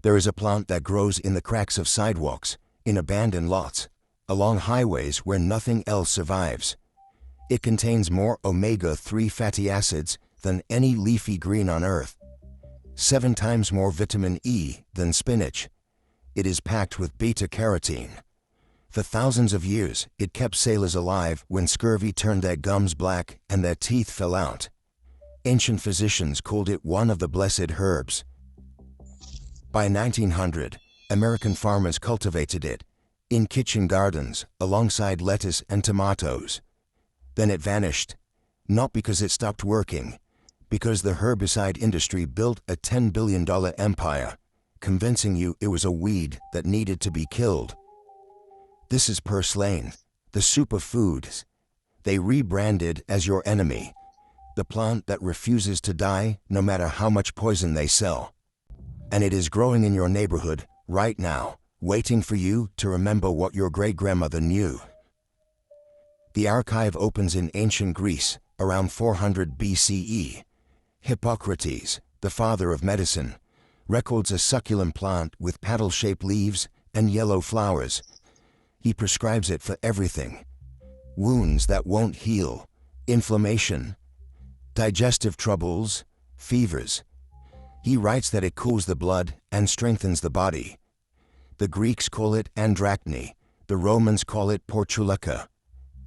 There is a plant that grows in the cracks of sidewalks, in abandoned lots, along highways where nothing else survives. It contains more omega-3 fatty acids than any leafy green on earth, 7 times more vitamin E than spinach. It is packed with beta-carotene. For thousands of years, it kept sailors alive when scurvy turned their gums black and their teeth fell out. Ancient physicians called it one of the blessed herbs. By 1900, American farmers cultivated it in kitchen gardens alongside lettuce and tomatoes. Then it vanished, not because it stopped working, because the herbicide industry built a $10 billion empire, convincing you it was a weed that needed to be killed. This is Purslane, the superfood they rebranded as your enemy, the plant that refuses to die no matter how much poison they sell. And it is growing in your neighborhood right now, waiting for you to remember what your great-grandmother knew. The archive opens in ancient Greece, around 400 BCE. Hippocrates, the father of medicine, records a succulent plant with paddle-shaped leaves and yellow flowers. He prescribes it for everything: wounds that won't heal, inflammation, digestive troubles, fevers. He writes that it cools the blood and strengthens the body. The Greeks call it andrachne, the Romans call it Portulaca.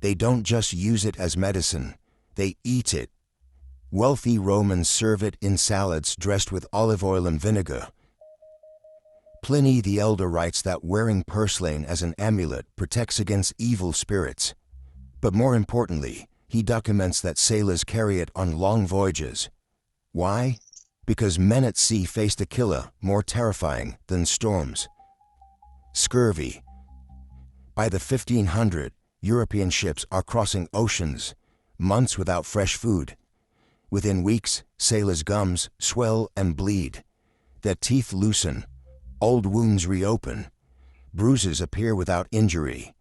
They don't just use it as medicine, they eat it. Wealthy Romans serve it in salads dressed with olive oil and vinegar. Pliny the Elder writes that wearing purslane as an amulet protects against evil spirits. But more importantly, he documents that sailors carry it on long voyages. Why? Because men at sea faced a killer more terrifying than storms: scurvy. By the 1500s, European ships are crossing oceans, months without fresh food. Within weeks, sailors' gums swell and bleed. Their teeth loosen. Old wounds reopen. Bruises appear without injury.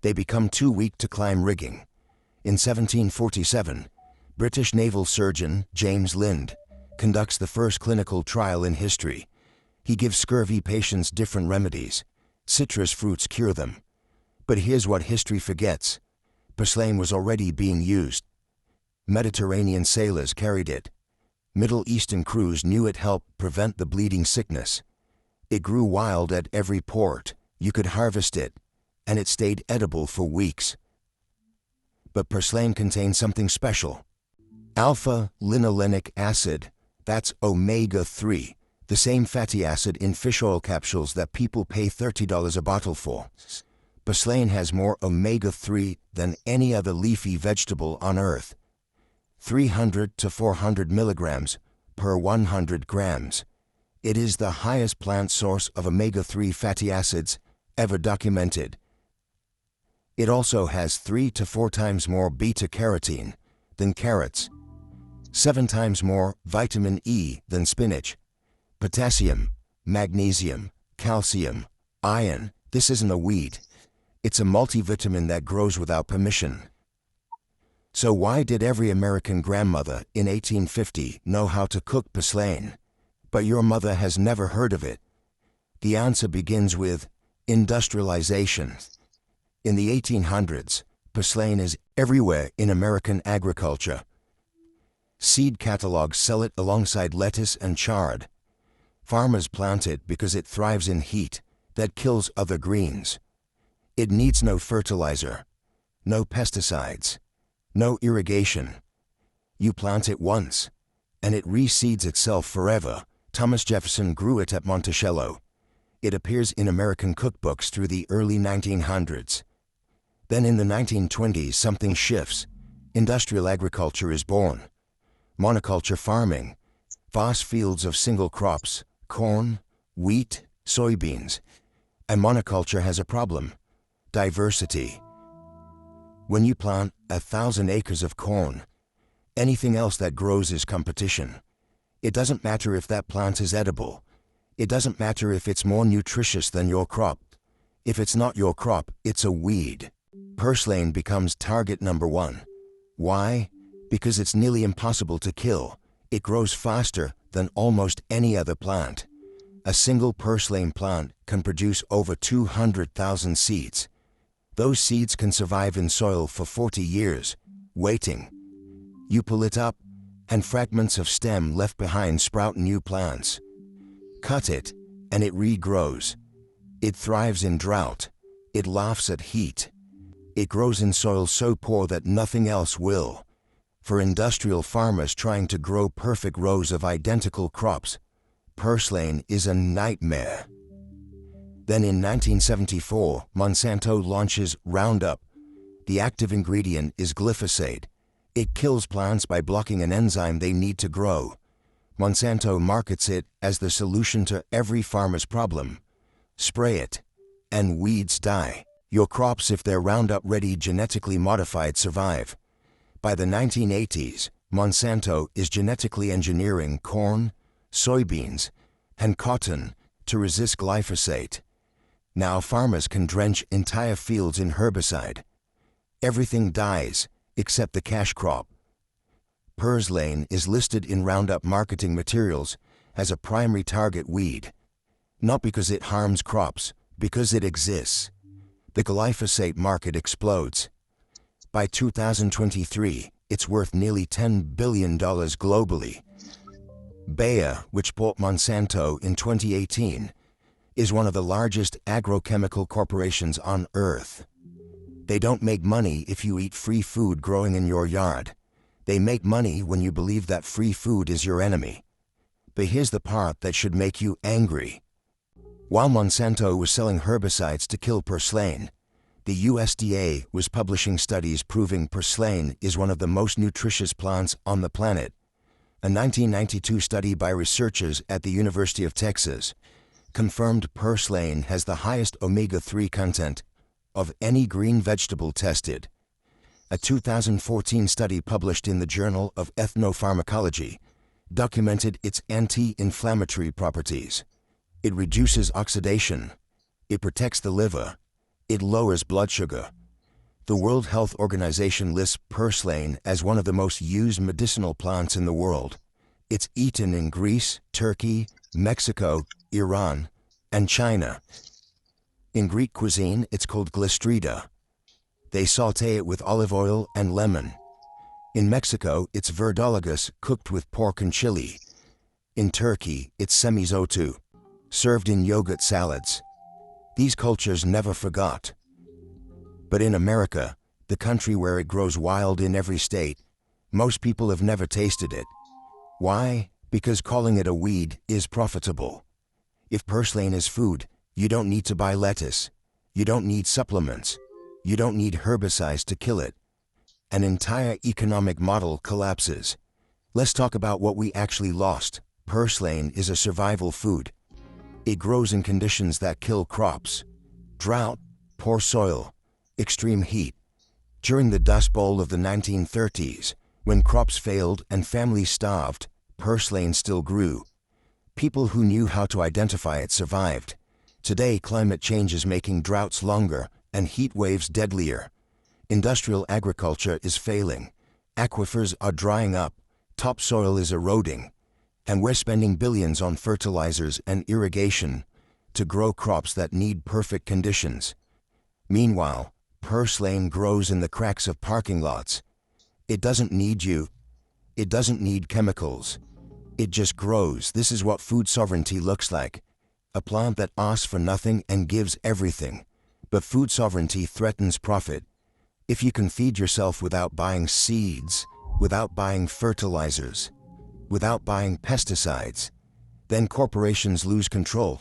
They become too weak to climb rigging. In 1747, British naval surgeon James Lind conducts the first clinical trial in history. He gives scurvy patients different remedies. Citrus fruits cure them. But here's what history forgets: Purslane was already being used. Mediterranean sailors carried it. Middle Eastern crews knew it helped prevent the bleeding sickness. It grew wild at every port. You could harvest it, and it stayed edible for weeks. But Purslane contains something special: alpha-linolenic acid. That's omega-3, the same fatty acid in fish oil capsules that people pay $30 a bottle for. Purslane has more omega-3 than any other leafy vegetable on earth: 300 to 400 milligrams per 100 grams. It is the highest plant source of omega-3 fatty acids ever documented. It also has 3 to 4 times more beta-carotene than carrots, 7 times more vitamin E than spinach, potassium, magnesium, calcium, iron. This isn't a weed. It's a multivitamin that grows without permission. So why did every American grandmother in 1850 know how to cook Purslane, but your mother has never heard of it? The answer begins with industrialization. In the 1800s, Purslane is everywhere in American agriculture. Seed catalogs sell it alongside lettuce and chard. Farmers plant it because it thrives in heat that kills other greens. It needs no fertilizer, no pesticides, no irrigation. You plant it once, and it reseeds itself forever. Thomas Jefferson grew it at Monticello. It appears in American cookbooks through the early 1900s. Then in the 1920s, something shifts. Industrial agriculture is born. Monoculture farming, vast fields of single crops, corn, wheat, soybeans. And monoculture has a problem: diversity. When you plant 1,000 acres of corn, anything else that grows is competition. It doesn't matter if that plant is edible. It doesn't matter if it's more nutritious than your crop. If it's not your crop, it's a weed. Purslane becomes target number one. Why? Because it's nearly impossible to kill. It grows faster than almost any other plant. A single purslane plant can produce over 200,000 seeds. Those seeds can survive in soil for 40 years, waiting. You pull it up, and fragments of stem left behind sprout new plants. Cut it, and it regrows. It thrives in drought. It laughs at heat. It grows in soil so poor that nothing else will. For industrial farmers trying to grow perfect rows of identical crops, purslane is a nightmare. Then in 1974, Monsanto launches Roundup. The active ingredient is glyphosate. It kills plants by blocking an enzyme they need to grow. Monsanto markets it as the solution to every farmer's problem. Spray it, and weeds die. Your crops, if they're Roundup-ready, genetically modified, survive. By the 1980s, Monsanto is genetically engineering corn, soybeans, and cotton to resist glyphosate. Now farmers can drench entire fields in herbicide. Everything dies except the cash crop. Purslane is listed in Roundup marketing materials as a primary target weed. Not because it harms crops, because it exists. The glyphosate market explodes. By 2023, it's worth nearly $10 billion globally. Bayer, which bought Monsanto in 2018, is one of the largest agrochemical corporations on Earth. They don't make money if you eat free food growing in your yard. They make money when you believe that free food is your enemy. But here's the part that should make you angry. While Monsanto was selling herbicides to kill purslane, the USDA was publishing studies proving purslane is one of the most nutritious plants on the planet. A 1992 study by researchers at the University of Texas confirmed purslane has the highest omega-3 content of any green vegetable tested. A 2014 study published in the Journal of Ethnopharmacology documented its anti-inflammatory properties. It reduces oxidation. It protects the liver. It lowers blood sugar. The World Health Organization lists purslane as one of the most used medicinal plants in the world. It's eaten in Greece, Turkey, Mexico, Iran, and China. In Greek cuisine, it's called glystrida. They saute it with olive oil and lemon. In Mexico, it's verdolagas, cooked with pork and chili. In Turkey, it's semizotu, served in yogurt salads. These cultures never forgot. But in America, the country where it grows wild in every state, most people have never tasted it. Why? Because calling it a weed is profitable. If purslane is food, you don't need to buy lettuce. You don't need supplements. You don't need herbicides to kill it. An entire economic model collapses. Let's talk about what we actually lost. Purslane is a survival food. It grows in conditions that kill crops. Drought, poor soil, extreme heat. During the Dust Bowl of the 1930s, when crops failed and families starved, purslane still grew. People who knew how to identify it survived. Today, climate change is making droughts longer and heat waves deadlier. Industrial agriculture is failing. Aquifers are drying up. Topsoil is eroding. And we're spending billions on fertilizers and irrigation to grow crops that need perfect conditions. Meanwhile, purslane grows in the cracks of parking lots. It doesn't need you. It doesn't need chemicals. It just grows. This is what food sovereignty looks like. A plant that asks for nothing and gives everything. But food sovereignty threatens profit. If you can feed yourself without buying seeds, without buying fertilizers, without buying pesticides, then corporations lose control.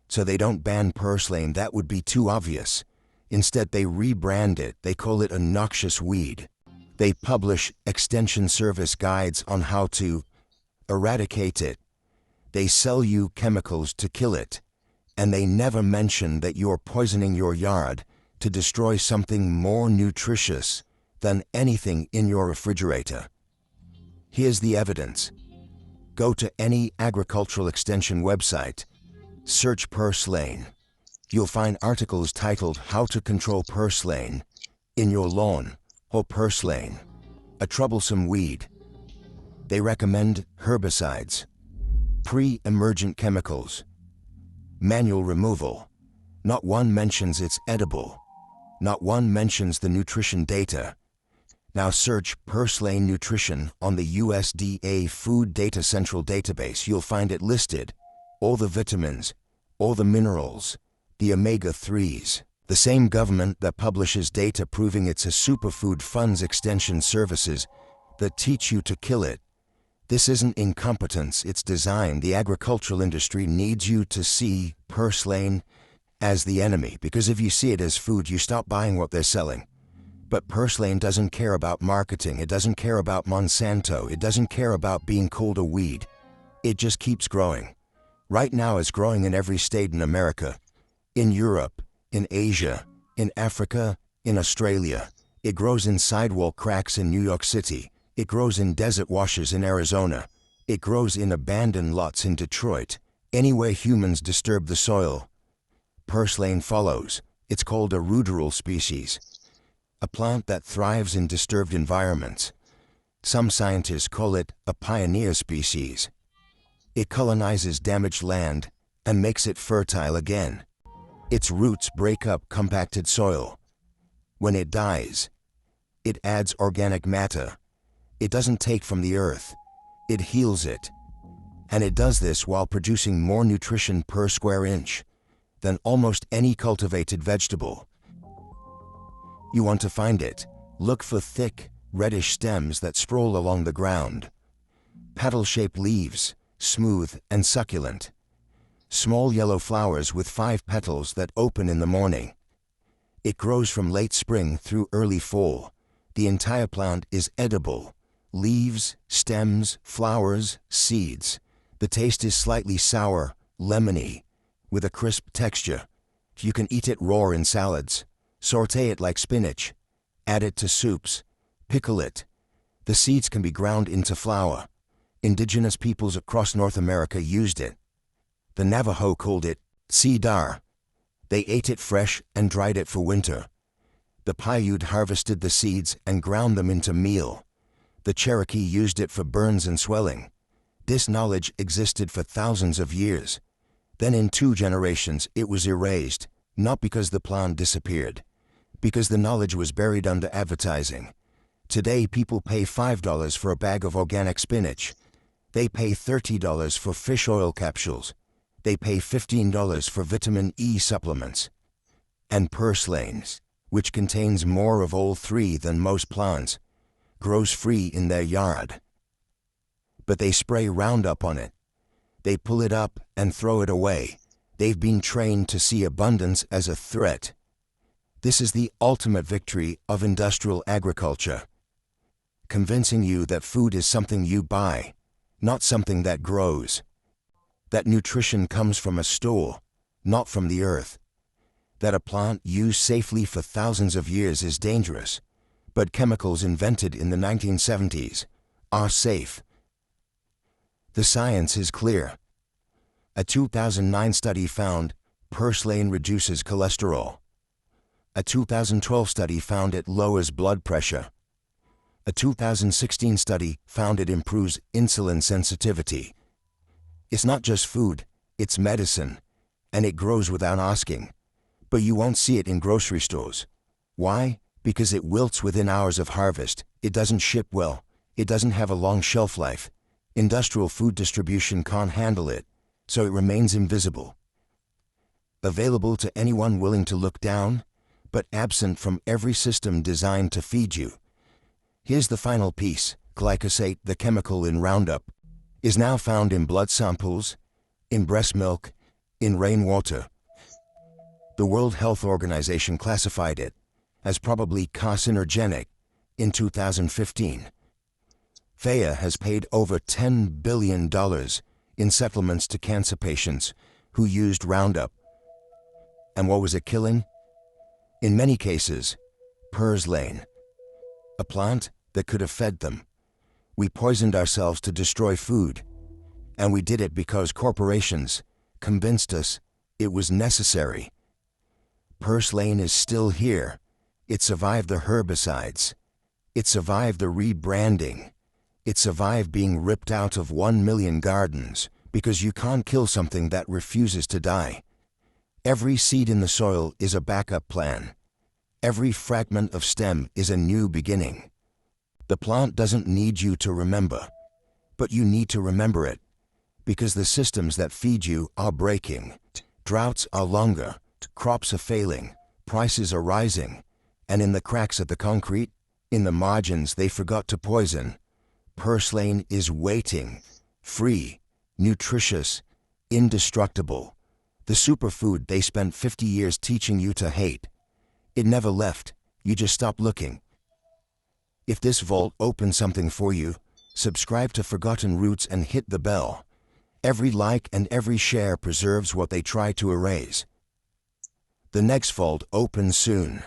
So they don't ban purslane. That would be too obvious. Instead, they rebrand it. They call it a noxious weed. They publish extension service guides on how to eradicate it. They sell you chemicals to kill it. And they never mention that you're poisoning your yard to destroy something more nutritious than anything in your refrigerator. Here's the evidence. Go to any agricultural extension website. Search purslane. You'll find articles titled How to Control Purslane in Your Lawn or Purslane, a troublesome weed. They recommend herbicides, pre-emergent chemicals, manual removal. Not one mentions it's edible. Not one mentions the nutrition data. Now search Purslane Nutrition on the USDA Food Data Central database. You'll find it listed. All the vitamins, all the minerals, the omega-3s. The same government that publishes data proving it's a superfood funds extension services that teach you to kill it. This isn't incompetence, it's design. The agricultural industry needs you to see Purslane as the enemy, because if you see it as food, you stop buying what they're selling. But Purslane doesn't care about marketing, it doesn't care about Monsanto, it doesn't care about being called a weed. It just keeps growing. Right now it's growing in every state in America, in Europe, in Asia, in Africa, in Australia. It grows in sidewalk cracks in New York City. It grows in desert washes in Arizona. It grows in abandoned lots in Detroit. Anywhere humans disturb the soil, Purslane follows. It's called a ruderal species, a plant that thrives in disturbed environments. Some scientists call it a pioneer species. It colonizes damaged land and makes it fertile again. Its roots break up compacted soil. When it dies, it adds organic matter. It doesn't take from the earth, it heals it. And it does this while producing more nutrition per square inch than almost any cultivated vegetable. You want to find it? Look for thick, reddish stems that sprawl along the ground. Paddle-shaped leaves, smooth and succulent. Small yellow flowers with 5 petals that open in the morning. It grows from late spring through early fall. The entire plant is edible. Leaves, stems, flowers, seeds. The taste is slightly sour, lemony, with a crisp texture. You can eat it raw in salads, saute it like spinach, add it to soups, pickle it. The seeds can be ground into flour. Indigenous peoples across North America used it. The Navajo called it cedar. They ate it fresh and dried it for winter. The Paiute harvested the seeds and ground them into meal. The Cherokee used it for burns and swelling. This knowledge existed for thousands of years. Then in 2 generations it was erased, not because the plant disappeared, because the knowledge was buried under advertising. Today people pay $5 for a bag of organic spinach. They pay $30 for fish oil capsules. They pay $15 for vitamin E supplements. And Purslane, which contains more of all 3 than most plants, grows free in their yard. But they spray Roundup on it. They pull it up and throw it away. They've been trained to see abundance as a threat. This is the ultimate victory of industrial agriculture, convincing you that food is something you buy, not something that grows. That nutrition comes from a store, not from the earth. That a plant used safely for thousands of years is dangerous, but chemicals invented in the 1970s are safe. The science is clear. A 2009 study found Purslane reduces cholesterol. A 2012 study found it lowers blood pressure. A 2016 study found it improves insulin sensitivity. It's not just food, it's medicine, and it grows without asking. But you won't see it in grocery stores. Why? Because it wilts within hours of harvest, it doesn't ship well, it doesn't have a long shelf life. Industrial food distribution can't handle it, so it remains invisible. Available to anyone willing to look down, but absent from every system designed to feed you. Here's the final piece. Glyphosate, the chemical in Roundup, is now found in blood samples, in breast milk, in rainwater. The World Health Organization classified it as probably carcinogenic in 2015. FEA has paid over $10 billion in settlements to cancer patients who used Roundup. And what was it killing? In many cases, Purslane, a plant that could have fed them. We poisoned ourselves to destroy food, and we did it because corporations convinced us it was necessary. Purslane is still here. It survived the herbicides. It survived the rebranding. It survived being ripped out of 1 million gardens, because you can't kill something that refuses to die. Every seed in the soil is a backup plan. Every fragment of stem is a new beginning. The plant doesn't need you to remember, but you need to remember it, because the systems that feed you are breaking. Droughts are longer, crops are failing, prices are rising, and in the cracks of the concrete, in the margins they forgot to poison, Purslane is waiting, free, nutritious, indestructible, the superfood they spent 50 years teaching you to hate. It never left, you just stopped looking. If this vault opened something for you, subscribe to Forgotten Roots and hit the bell. Every like and every share preserves what they try to erase. The next vault opens soon.